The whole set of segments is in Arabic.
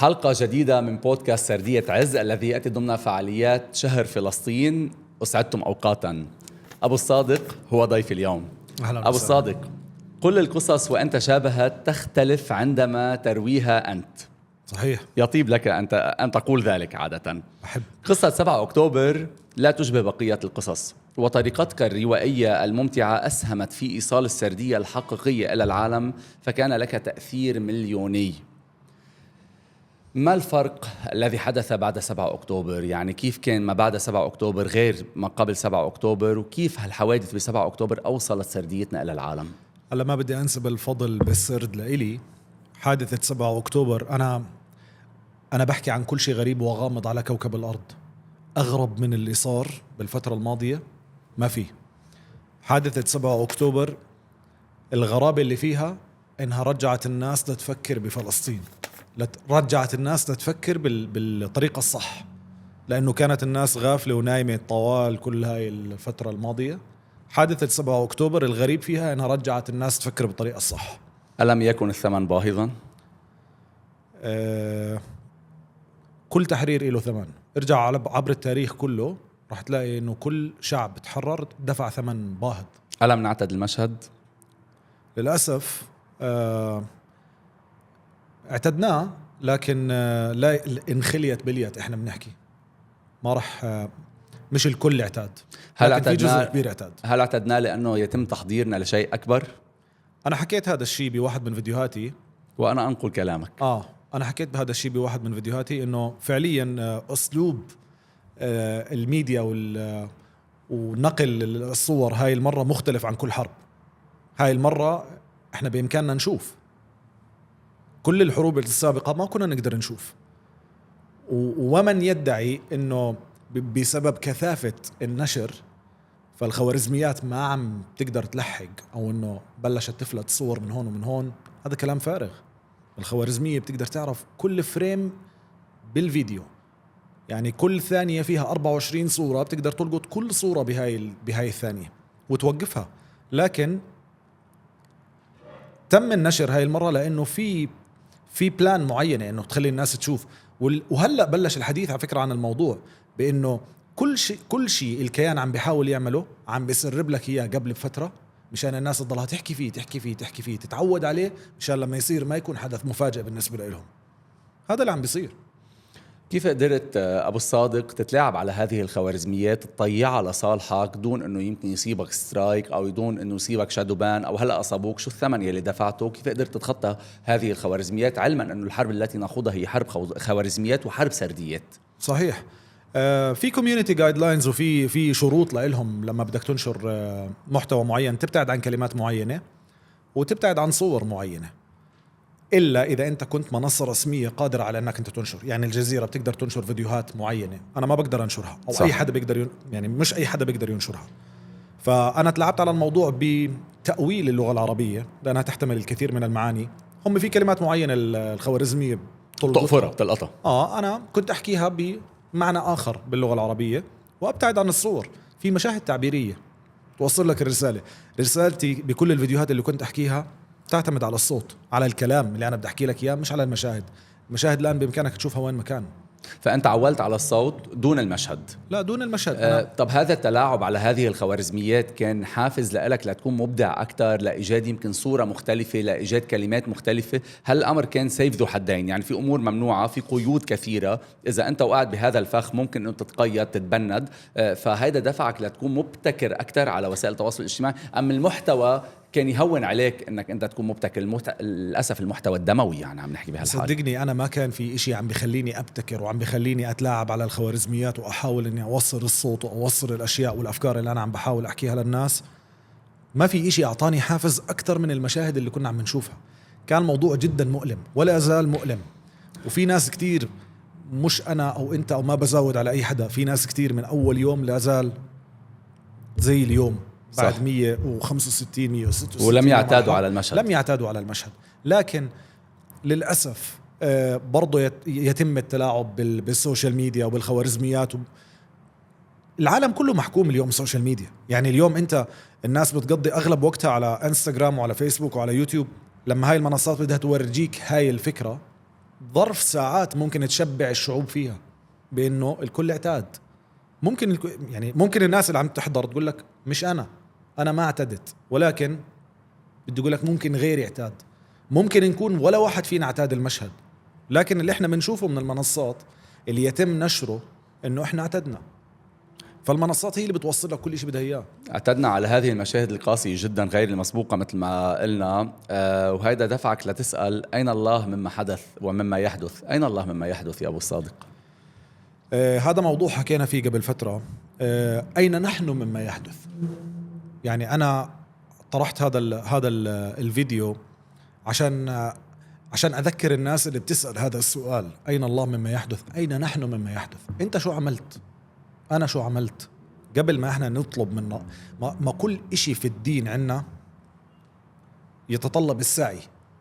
حلقة جديدة من بودكاست سردية عز الذي يأتي ضمن فعاليات شهر فلسطين. أسعدتم أوقاتا. أبو الصادق هو ضيف اليوم. أهلا أبو الصادق، كل القصص وأن تشابهت تختلف عندما ترويها أنت. صحيح. يطيب لك أن تقول ذلك عادة. أحب. قصة 7 أكتوبر لا تشبه بقية القصص، وطريقتك الروائية الممتعة أسهمت في إيصال السردية الحقيقية إلى العالم، فكان لك تأثير مليوني. ما الفرق الذي حدث بعد 7 أكتوبر؟ يعني كيف كان ما بعد 7 أكتوبر غير ما قبل 7 أكتوبر، وكيف هالحوادث ب7 أكتوبر أوصلت سرديتنا إلى العالم؟ هلا ما بدي أنسب الفضل بالسرد لإلي. حادثة 7 أكتوبر أنا بحكي عن كل شيء غريب وغامض على كوكب الأرض. أغرب من اللي صار بالفترة الماضية ما في. حادثة 7 أكتوبر الغرابة اللي فيها إنها رجعت الناس تفكر بفلسطين، رجعت الناس تفكر بالطريقة الصح، لأنه كانت الناس غافلة ونايمة طوال كل هاي الفترة الماضية. حادثة 7 أكتوبر الغريب فيها إنها رجعت الناس تفكر بالطريقة الصح. ألم يكن الثمن باهظا؟ كل تحرير له ثمن. ارجع عبر التاريخ كله رح تلاقي إنه كل شعب تحرر دفع ثمن باهظ. ألم نعتد المشهد؟ للأسف اعتدناه، لكن لا انخليت بليت. احنا بنحكي ما رح مش الكل اعتاد، لكن في جزء كبير اعتاد. هل اعتدنا لأنه يتم تحضيرنا لشيء أكبر؟ أنا حكيت هذا الشيء بواحد من فيديوهاتي، وأنا أنقل كلامك. أنا حكيت بهذا الشيء بواحد من فيديوهاتي إنه فعليا أسلوب الميديا ونقل الصور هاي المرة مختلف عن كل حرب. هاي المرة احنا بإمكاننا نشوف. كل الحروب السابقة ما كنا نقدر نشوف، ومن يدعي إنه بسبب كثافة النشر فالخوارزميات ما عم تقدر تلحق، أو إنه بلشت تفلت صور من هون ومن هون، هذا كلام فارغ. الخوارزمية بتقدر تعرف كل فريم بالفيديو، يعني كل ثانية فيها 24 صورة، بتقدر تلقط كل صورة بهاي الثانية وتوقفها. لكن تم النشر هاي المرة لأنه في بلان معينة إنه تخلي الناس تشوف. وهلأ بلش الحديث على فكرة عن الموضوع، بإنه كل شيء الكيان عم بيحاول يعمله عم بيسرب لك إياه قبل بفترة، مشان الناس تضلها تحكي فيه تتعود عليه، مشان لما يصير ما يكون حدث مفاجئ بالنسبة لهم. هذا اللي عم بيصير. كيف قدرت أبو الصادق تتلاعب على هذه الخوارزميات، تطيعها لصالحك دون أنه يمكن يصيبك سترايك أو دون أنه يصيبك شادوبان، أو هلأ أصابوك؟ شو الثمن يلي دفعته؟ كيف قدرت تتخطى هذه الخوارزميات، علما أنه الحرب التي نخوضها هي حرب خوارزميات وحرب سرديات؟ صحيح. في كوميونيتي جايد لاينز وفي شروط لهم لما بدك تنشر محتوى معين. تبتعد عن كلمات معينة وتبتعد عن صور معينة، إلا إذا أنت كنت منصة رسمية قادرة على أنك أنت تنشر. يعني الجزيرة بتقدر تنشر فيديوهات معينة، أنا ما بقدر أنشرها، أو صح. أي حدا بيقدر يعني مش أي حدا بيقدر ينشرها. فأنا تلعبت على الموضوع بتأويل اللغة العربية لأنها تحتمل الكثير من المعاني. هم في كلمات معينة الخوارزمية تلقطها. أنا كنت أحكيها بمعنى آخر باللغة العربية، وأبتعد عن الصور. في مشاهد تعبيرية توصل لك الرسالة. رسالتي بكل الفيديوهات اللي كنت أحكيها تعتمد على الصوت، على الكلام اللي أنا بدي أحكي لك إياه، مش على المشاهد. المشاهد الآن بإمكانك تشوفها وين مكان. فأنت عولت على الصوت دون المشهد. لا، دون المشهد. طب هذا التلاعب على هذه الخوارزميات كان حافز لك لتكون مبدع أكتر، لإيجاد يمكن صورة مختلفة، لإيجاد كلمات مختلفة؟ هل الأمر كان سيف ذو حدين؟ يعني في أمور ممنوعة، في قيود كثيرة، إذا أنت وقعت بهذا الفخ ممكن أن تتقيد، تتبند، فهذا دفعك لتكون مبتكر أكتر على وسائل التواصل الاجتماعي، أم المحتوى كان يهون عليك انك انت تكون مبتكر؟ للاسف المحتوى الدموي يعني عم نحكي بهالحال. صدقني انا ما كان في اشي عم بخليني ابتكر وعم بخليني اتلاعب على الخوارزميات واحاول اني اوصل الصوت واوصل الاشياء والافكار اللي انا عم بحاول احكيها للناس. ما في اشي اعطاني حافز اكتر من المشاهد اللي كنا عم نشوفها. كان موضوع جدا مؤلم ولا زال مؤلم. وفي ناس كتير، مش انا او انت او ما بزود على اي حدا، في ناس كتير من اول يوم لا زال زي اليوم بعد 165 166 ولم يعتادوا على المشهد. لم يعتادوا على المشهد. لكن للأسف برضو يتم التلاعب بالسوشيال ميديا وبالخوارزميات. العالم كله محكوم اليوم السوشيال ميديا. يعني اليوم انت الناس بتقضي اغلب وقتها على انستغرام وعلى فيسبوك وعلى يوتيوب. لما هاي المنصات بدها تورجيك هاي الفكرة ظرف ساعات ممكن تشبع الشعوب فيها، بانه الكل اعتاد. ممكن يعني ممكن الناس اللي عم تحضر تقول لك مش انا ما اعتدت، ولكن بدي اقول لك ممكن غيري اعتاد، ممكن نكون ولا واحد فينا اعتاد المشهد، لكن اللي احنا بنشوفه من المنصات اللي يتم نشره انه احنا اعتدنا. فالمنصات هي اللي بتوصل لك كل شيء بدها اياه. اعتدنا على هذه المشاهد القاسية جدا غير المسبوقة مثل ما قلنا، وهذا دفعك لتسأل أين الله مما حدث ومما يحدث؟ أين الله مما يحدث يا أبو الصادق؟ هذا موضوع حكينا فيه قبل فترة. أين نحن مما يحدث؟ يعني أنا طرحت هذا الفيديو عشان أذكر الناس اللي بتسأل هذا السؤال، أين الله مما يحدث؟ أين نحن مما يحدث؟ أنت شو عملت؟ أنا شو عملت؟ قبل ما إحنا نطلب منه، ما كل إشي في الدين عنا يتطلب السعي،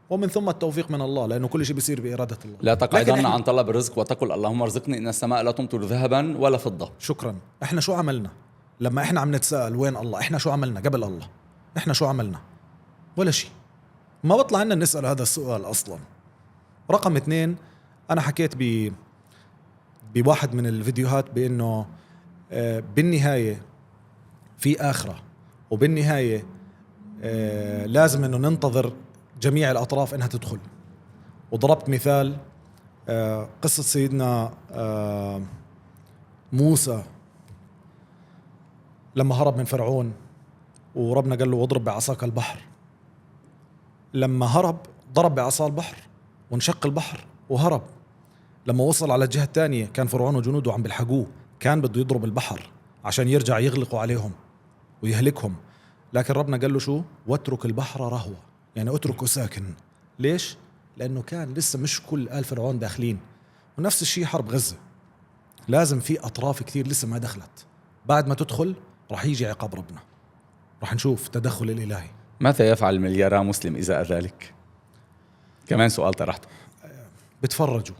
ومن ثم التوفيق من الله، لأنه كل شيء بيصير بإرادة الله. لا تقعدن عن طلب الرزق وتقل اللهم ارزقني إن السماء لا تمطر ذهبا ولا فضة. شكرا. إحنا شو عملنا؟ لما إحنا عم نتساءل وين الله، إحنا شو عملنا قبل الله؟ إحنا شو عملنا؟ ولا شيء. ما بطلع لنا نسأل هذا السؤال أصلا. رقم 2، أنا حكيت بواحد من الفيديوهات بأنه بالنهاية في آخرة، وبالنهاية لازم أنه ننتظر جميع الأطراف إنها تدخل. وضربت مثال قصة سيدنا موسى لما هرب من فرعون، وربنا قال له واضرب بعصاك البحر. لما هرب ضرب بعصا البحر وانشق البحر وهرب. لما وصل على الجهة الثانية كان فرعون وجنوده عم بيلحقوه، كان بده يضرب البحر عشان يرجع يغلقوا عليهم ويهلكهم، لكن ربنا قال له شو؟ واترك البحر رهوة، يعني اتركه ساكن. ليش؟ لأنه كان لسه مش كل آل فرعون داخلين. ونفس الشيء حرب غزة، لازم في أطراف كثير لسه ما دخلت. بعد ما تدخل رح يجي عقاب ربنا، رح نشوف تدخل الإلهي. ماذا يفعل المليار مسلم إزاء ذلك؟ كمان سؤال طرحته. بتفرجوا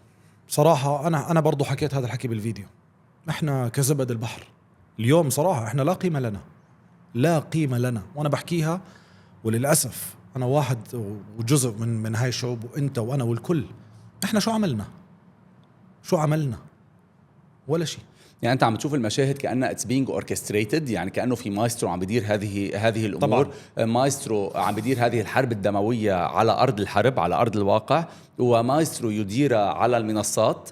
صراحة. أنا برضو حكيت هذا الحكي بالفيديو. إحنا كزبد البحر اليوم صراحة، إحنا لا قيمة لنا، لا قيمة لنا. وأنا بحكيها وللأسف أنا واحد وجزء من هاي الشعوب، وأنت وأنا والكل. إحنا شو عملنا؟ شو عملنا؟ ولا شيء. يعني أنت عم تشوف المشاهد كأنها it's being orchestrated، يعني كأنه في مايسترو عم بدير هذه الأمور. طبعا. مايسترو عم بدير هذه الحرب الدموية على أرض الحرب، على أرض الواقع، ومايسترو يديرها على المنصات،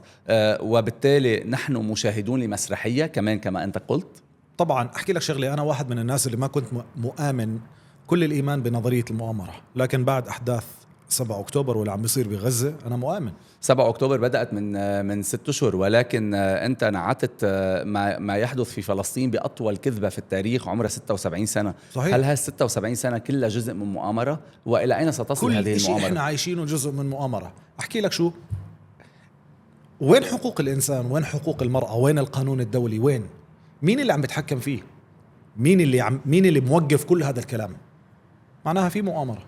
وبالتالي نحن مشاهدون لمسرحية كمان كما أنت قلت. طبعا. أحكي لك شغلة، أنا واحد من الناس اللي ما كنت مؤمن كل الإيمان بنظرية المؤامرة، لكن بعد أحداث 7 أكتوبر واللي عم بيصير بغزة أنا مؤمن. 7 أكتوبر بدأت من 6 أشهر، ولكن أنت نعتت ما يحدث في فلسطين بأطول كذبة في التاريخ عمرها 76 سنة. صحيح. هل هال 76 سنة كلها جزء من مؤامرة؟ وإلى أين ستصل هذه المؤامرة؟ كل شيء إحنا عايشينه جزء من مؤامرة. أحكي لك شو، وين حقوق الإنسان؟ وين حقوق المرأة؟ وين القانون الدولي؟ وين؟ مين اللي عم بيتحكم فيه؟ مين اللي موقف كل هذا الكلام؟ معناها في مؤامرة،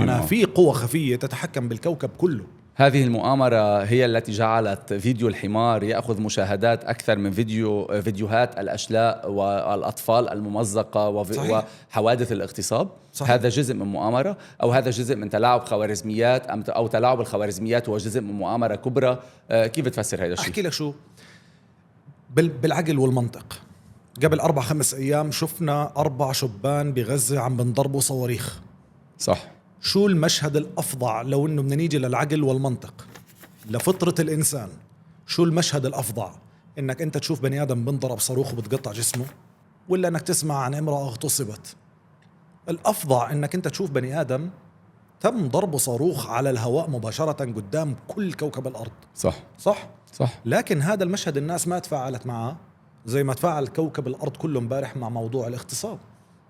معناها في قوة خفية تتحكم بالكوكب كله. هذه المؤامرة هي التي جعلت فيديو الحمار يأخذ مشاهدات أكثر من فيديوهات الأشلاء والأطفال الممزقة وحوادث الاغتصاب. صحيح. هذا جزء من مؤامرة، أو هذا جزء من تلاعب خوارزميات، أو تلاعب الخوارزميات هو جزء من مؤامرة كبرى؟ كيف تفسر هذا الشيء؟ أحكي لك شو، بالعقل والمنطق. قبل 4-5 أيام شفنا 4 شبان بغزة عم بنضربوا صواريخ. صح. شو المشهد الأفظع لو إنه بدنا نيجي للعقل والمنطق لفطرة الإنسان؟ شو المشهد الأفظع؟ إنك أنت تشوف بني آدم بنضرب صاروخ وبتقطع جسمه، ولا إنك تسمع عن امرأة اغتصبت؟ الأفظع إنك أنت تشوف بني آدم تم ضربه صاروخ على الهواء مباشرة قدام كل كوكب الأرض. صح. صح؟ صح. لكن هذا المشهد الناس ما تفاعلت معه زي ما تفاعل كوكب الأرض كله امبارح مع موضوع الاغتصاب،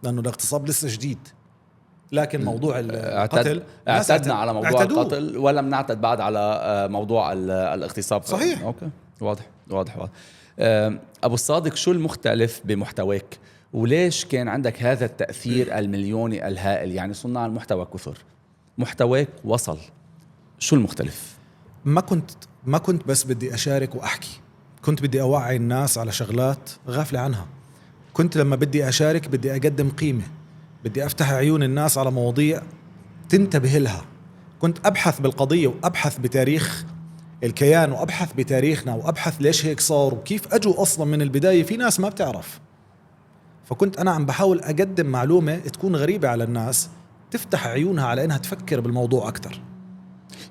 لأنه الاغتصاب لسه جديد. لكن موضوع القتل اعتدنا على موضوع القتل، ولم نعتد بعد على موضوع الاغتصاب. صحيح. أوكي. واضح. أبو الصادق، شو المختلف بمحتواك؟ وليش كان عندك هذا التأثير المليوني الهائل؟ يعني صناع المحتوى كثر، محتواك وصل، شو المختلف؟ ما كنت بس بدي أشارك وأحكي، كنت بدي أوعي الناس على شغلات غافلة عنها. كنت لما بدي أشارك بدي أقدم قيمة، بدي أفتح عيون الناس على مواضيع تنتبه لها. كنت أبحث بالقضية وأبحث بتاريخ الكيان وابحث بتاريخنا وابحث ليش هيك صار وكيف اجوا اصلا من البدايه، في ناس ما بتعرف. فكنت انا عم بحاول اقدم معلومه تكون غريبه على الناس، تفتح عيونها على انها تفكر بالموضوع اكثر.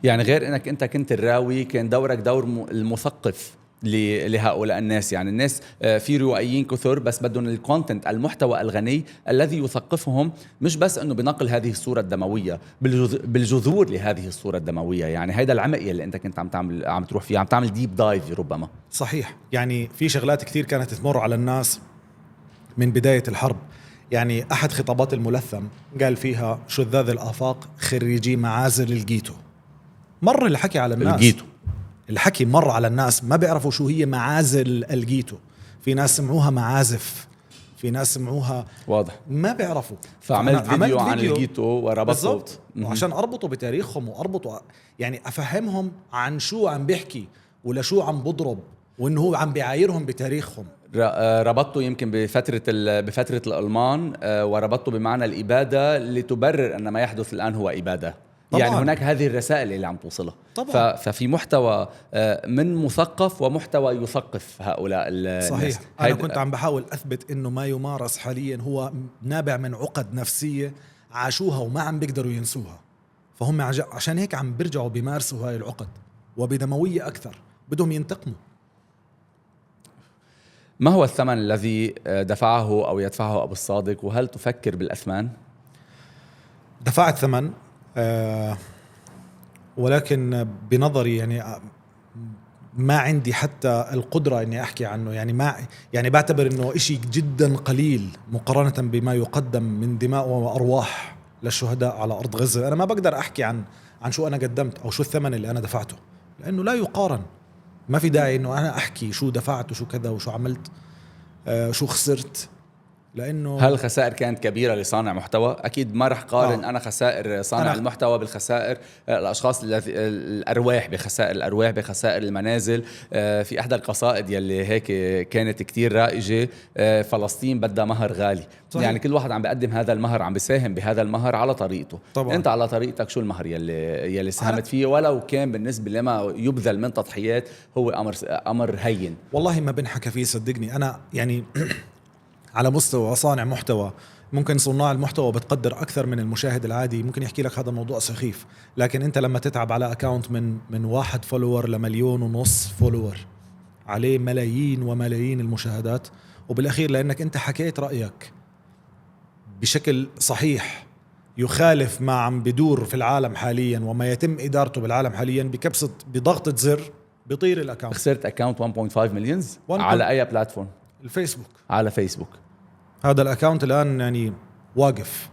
يعني غير انك انت كنت الراوي، كان دورك دور المثقف لهؤلاء الناس. يعني الناس في روائيين كثر بس بدهم الكونتنت، المحتوى الغني الذي يثقفهم، مش بس انه بنقل هذه الصورة الدموية، بالجذور لهذه الصورة الدموية. يعني هيدا العمق اللي انت كنت عم تروح فيه، عم تعمل ديب دايف ربما. صحيح. يعني في شغلات كثير كانت تمر على الناس من بداية الحرب. يعني أحد خطابات الملثم قال فيها: شذاذ الآفاق خريجي معازل الجيتو. مر الحكي على الناس، الجيتو الحكي مر على الناس ما بيعرفوا شو هي معازل الجيتو. في ناس سمعوها معازف، في ناس سمعوها واضح ما بيعرفوا. فعملت فيديو عن الجيتو وربطه، وعشان أربطه بتاريخهم وأربطه يعني أفهمهم عن شو عم بيحكي ولا شو عم بضرب، وإنه هو عم بيعايرهم بتاريخهم. ربطته يمكن بفترة الألمان، وربطته بمعنى الإبادة لتبرر أن ما يحدث الآن هو إبادة. طبعاً. يعني هناك هذه الرسائل اللي عم توصلها. ففي محتوى من مثقف ومحتوى يثقف هؤلاء الناس. صحيح. أنا كنت عم بحاول أثبت إنه ما يمارس حاليا هو نابع من عقد نفسية عاشوها وما عم بيقدروا ينسوها، فهم عشان هيك عم بيرجعوا بيمارسوا هاي العقد وبدموية أكثر، بدهم ينتقموا. ما هو الثمن الذي دفعه أو يدفعه أبو الصادق، وهل تفكر بالأثمان؟ دفعت ثمن، ولكن بنظري يعني ما عندي حتى القدرة إني أحكي عنه. يعني بعتبر إنه إشي جدا قليل مقارنة بما يقدم من دماء وأرواح للشهداء على أرض غزة. أنا ما بقدر أحكي عن شو أنا قدمت أو شو الثمن اللي أنا دفعته، لأنه لا يقارن. ما في داعي إنه أنا أحكي شو دفعت وشو كذا وشو عملت، شو خسرت، لأنه هل الخسائر كانت كبيرة لصانع محتوى؟ أكيد ما رح قارن أنا خسائر صانع المحتوى بالخسائر الأشخاص الأرواح، بخسائر المنازل. في إحدى القصائد يلي هيك كانت كتير رائجة: فلسطين بدها مهر غالي. صحيح. يعني كل واحد عم بيقدم هذا المهر، عم بيساهم بهذا المهر على طريقته. طبعا. أنت على طريقتك شو المهر يلي ساهمت فيه، ولو كان بالنسبة لما يبذل من تضحيات هو أمر هين؟ والله ما بنحكى فيه صدقني. أنا يعني على مستوى صانع محتوى، ممكن صناع المحتوى بتقدر أكثر من المشاهد العادي، ممكن يحكي لك هذا موضوع سخيف، لكن أنت لما تتعب على أكاونت من 1 فولور ل1.5 مليون فولور، عليه ملايين وملايين المشاهدات، وبالأخير لأنك أنت حكيت رأيك بشكل صحيح يخالف ما عم بدور في العالم حاليا وما يتم إدارته بالعالم حاليا، بكبسة بضغطة زر بيطير الأكاونت. خسرت أكاونت 1.5 مليون على أي بلاتفورم؟ الفيسبوك. على فيسبوك. هذا الأكاونت الآن يعني واقف.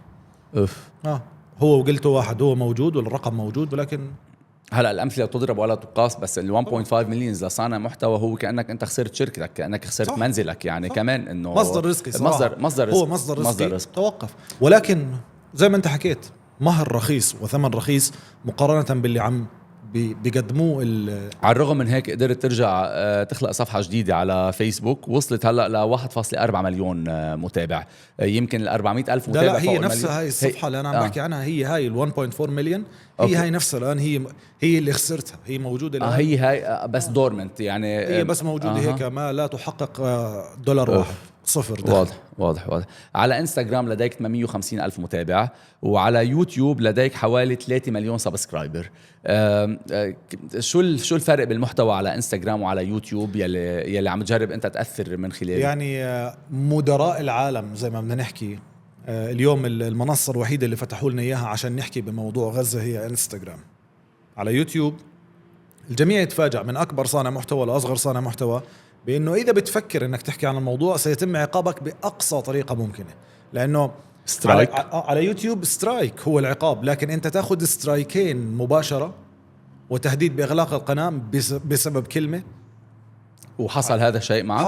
هو وقلته واحد، هو موجود والرقم موجود، ولكن هلا الأمثلة تضرب ولا تقاس. بس ال 1.5 مليون لصانع محتوى هو كأنك أنت خسرت شركتك، كأنك خسرت صح. منزلك. يعني صح. كمان إنه مصدر رزقي، مصدر هو مصدر رزق. توقف. ولكن زي ما أنت حكيت، مهر رخيص وثمن رخيص مقارنة باللي عم بيقدموه. على الرغم من هيك قدرت ترجع تخلق صفحة جديدة على فيسبوك، وصلت هلا ل 1.4 مليون متابع. يمكن ال 400,000 متابع. لا هي نفسها هاي الصفحة اللي أنا عم بحكي عنها، هي هاي ال 1.4 مليون، هي هاي نفسها الآن، هي اللي خسرتها، هي موجودة الآن. هي هاي بس دورمنت، يعني هي بس موجودة هيك، ما لا تحقق دولار واحد، صفر دخل. واضح. على انستغرام لديك 850,000 متابع، وعلى يوتيوب لديك حوالي 3 مليون سبسكرايبر. شو الفرق بالمحتوى على انستغرام وعلى يوتيوب يلي عم تجرب انت تأثر من خلاله؟ يعني مدراء العالم زي ما بدنا نحكي، اليوم المنصة الوحيدة اللي فتحوا لنا إياها عشان نحكي بموضوع غزة هي انستغرام. على يوتيوب الجميع يتفاجأ، من أكبر صانع محتوى لأصغر صانع محتوى، بأنه إذا بتفكر أنك تحكي عن الموضوع سيتم عقابك بأقصى طريقة ممكنة، لأنه سترايك. على يوتيوب سترايك هو العقاب، لكن أنت تأخذ سترايكين مباشرة وتهديد بإغلاق القناة بسبب كلمة. وحصل هذا الشيء معك؟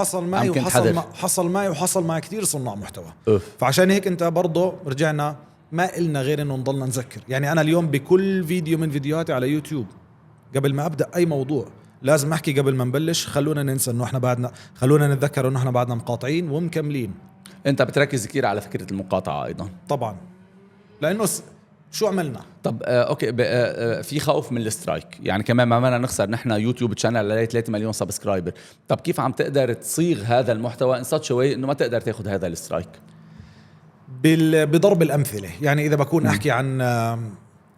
حصل معي وحصل مع كتير صناع محتوى. فعشان هيك أنت برضو رجعنا ما إلنا غير أنه نضلنا نذكر. يعني أنا اليوم بكل فيديو من فيديوهاتي على يوتيوب قبل ما أبدأ أي موضوع لازم أحكي قبل ما نبلش: خلونا ننسى أنه إحنا بعدنا، خلونا نتذكر أنه إحنا بعدنا مقاطعين ومكملين. أنت بتركز كتير على فكرة المقاطعة أيضا؟ طبعا، لأنه شو عملنا؟ طب اوكي في خوف من السترايك، يعني كمان ما بدنا نخسر نحن يوتيوب تشانل لديه 3 مليون سبسكرايبر. طب كيف عم تقدر تصيغ هذا المحتوى ان such a way انه ما تقدر تاخذ هذا السترايك؟ بضرب الأمثلة. يعني إذا بكون أحكي عن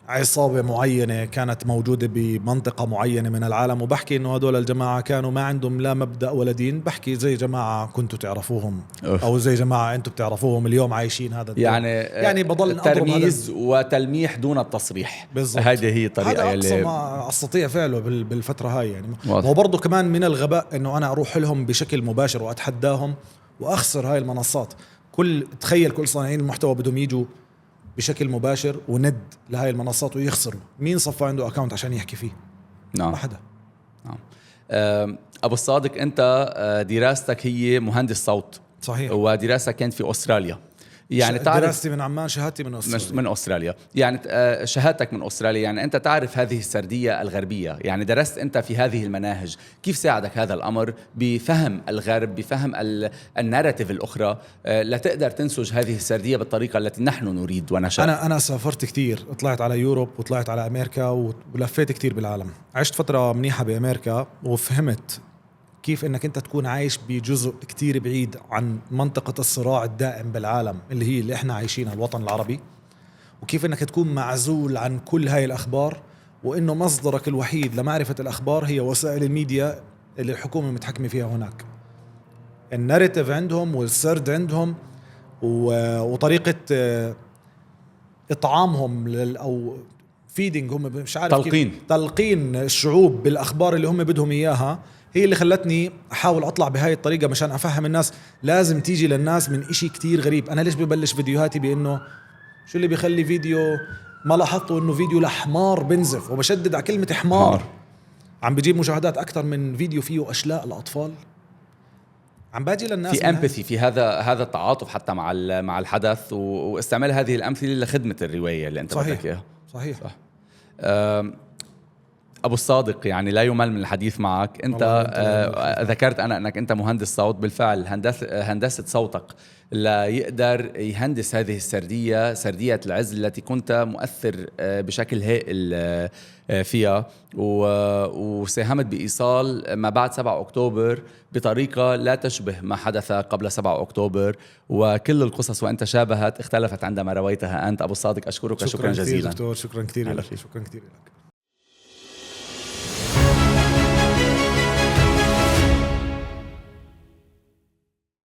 عصابة معينة كانت موجودة بمنطقة معينة من العالم وبحكي إنه هدول الجماعة كانوا ما عندهم لا مبدأ ولا دين، بحكي زي جماعة كنتوا تعرفوهم أو زي جماعة أنتوا بتعرفوهم اليوم عايشين هذا الدور. يعني بضل ترميز وتلميح دون التصريح. بالضبط. هذه هي الطريقة هذا أقصى اللي ما أستطيع فعله بالفترة هاي. يعني واضح. هو برضو كمان من الغباء إنه أنا أروح لهم بشكل مباشر وأتحداهم وأخسر هاي المنصات. تخيل كل صانعين المحتوى بدهم يجوا بشكل مباشر وند لهاي المنصات ويخسروا. مين صفى عنده أكاونت عشان يحكي فيه؟ نعم. ما حدا. نعم. أبو الصادق، أنت دراستك هي مهندس صوت. صحيح. ودراستك كانت في أستراليا. يعني تعرف دراستي من عمان، شهادتي من أستراليا. يعني شهادتك من أستراليا، يعني أنت تعرف هذه السردية الغربية، يعني درست أنت في هذه المناهج. كيف ساعدك هذا الأمر بفهم الغرب، بفهم الناراتيف الأخرى، لتقدر تنسج هذه السردية بالطريقة التي نحن نريد ونشاء؟ أنا سافرت كتير، طلعت على يوروب وطلعت على أمريكا ولفيت كتير بالعالم. عشت فترة منيحة بأمريكا وفهمت كيف انك انت تكون عايش بجزء كتير بعيد عن منطقة الصراع الدائم بالعالم اللي احنا عايشينها، الوطن العربي، وكيف انك تكون معزول عن كل هاي الاخبار، وانه مصدرك الوحيد لمعرفة الاخبار هي وسائل الميديا اللي الحكومة متحكمة فيها هناك. الناريتيف عندهم والسرد عندهم وطريقة اطعامهم او فيدينج، هم مش عارف تلقين الشعوب بالاخبار اللي هم بدهم اياها، هي اللي خلتني أحاول أطلع بهاي الطريقة مشان أفهم الناس. لازم تيجي للناس من إشي كتير غريب. أنا ليش ببلش فيديوهاتي بأنه شو اللي بيخلي فيديو ما لاحظته إنه فيديو لحمار بنزف، وبشدد على كلمة حمار، عم بيجيب مشاهدات أكتر من فيديو فيه أشلاء الأطفال. عم باجي للناس في امباثي، في هذا التعاطف حتى مع الحدث، واستعمال هذه الأمثلة لخدمة الرواية اللي أنت بدك إياها. صحيح. صح. أبو الصادق، يعني لا يمل من الحديث معك. أنت ذكرت أنك أنت مهندس صوت بالفعل. هندسة صوتك لا يقدر يهندس هذه السردية، سردية العز التي كنت مؤثر بشكل هائل فيها، وساهمت بإيصال ما بعد 7 أكتوبر بطريقة لا تشبه ما حدث قبل 7 أكتوبر. وكل القصص وأن تشابهت اختلفت عندما رويتها أنت. أبو الصادق، أشكرك شكرا جزيلا. دكتور، شكرا كثير لك.